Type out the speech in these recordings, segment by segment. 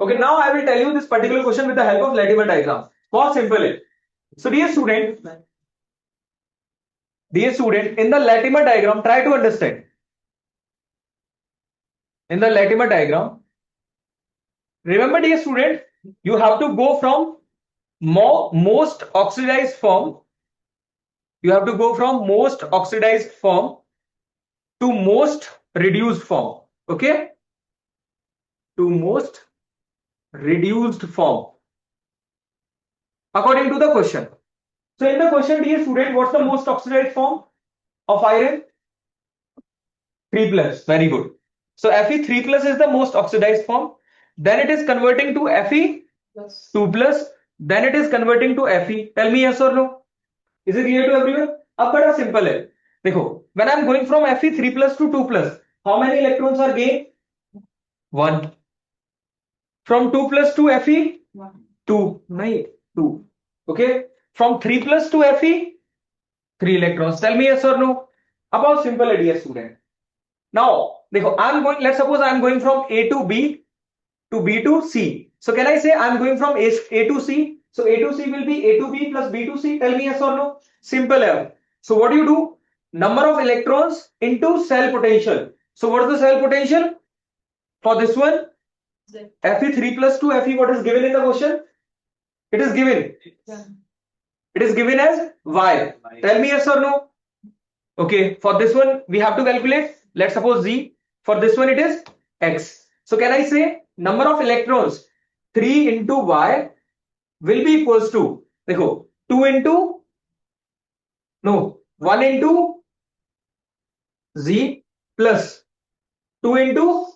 Okay, now I will tell you this particular question with the help of Latimer diagram. बहुत simple है. So dear student, in the Latimer diagram, try to understand. In the Latimer diagram, remember dear student, you have to go from most oxidized form. You have to go from most oxidized form to most reduced form. Okay? To most reduced form. According to the question. So in the question, dear student, what's the most oxidized form of iron? 3 plus. Very good. So Fe3 plus is the most oxidized form. Then it is converting to Fe2 plus. Then it is converting to Fe. Tell me yes or no. Is it clear to everyone? अब बड़ा simple है. देखो, when I am going from Fe3 plus to 2 plus, how many electrons are gained? 1. From 2 plus to Fe? 2. नहीं, 2. Okay. From 3 plus to Fe? 3 electrons. Tell me yes or no. About simple idea, student. Now, देखो, let's suppose I am going from A to B to B to C. So can I say I am going from A to C? So A to C will be A to B plus B to C. Tell me yes or no. Simple है. So what do you do? Number of electrons into cell potential. So what is the cell potential? For this one, Fe3 plus 2 Fe, what is given in the question? It is given. It is given as Y. Tell me yes or no. Okay, for this one, we have to calculate. Let's suppose Z. For this one, it is X. So can I say number of electrons 3 into Y will be equals to, देखो, 2 into, no, 1 into Z plus 2 into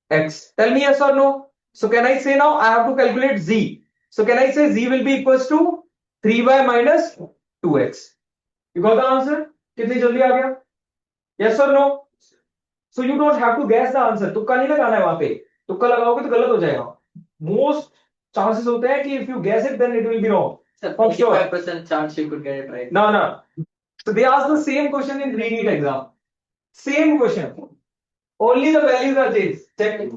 X. Tell me yes or no. So can I say now I have to calculate Z. So can I say Z will be equals to 3y minus 2x. You got the answer? कितनी जल्दी आ गया? Yes or no? So you don't have to guess the answer. तुक्का नहीं लगाना है वहां पे. तुक्का लगाओगे तो गलत हो जाएगा. Most chances होते हैं कि if you guess it then it will be wrong. 55% chance you could get it right. No. So they asked the same question in NEET exam. Same question. Only the values are changed. Check it.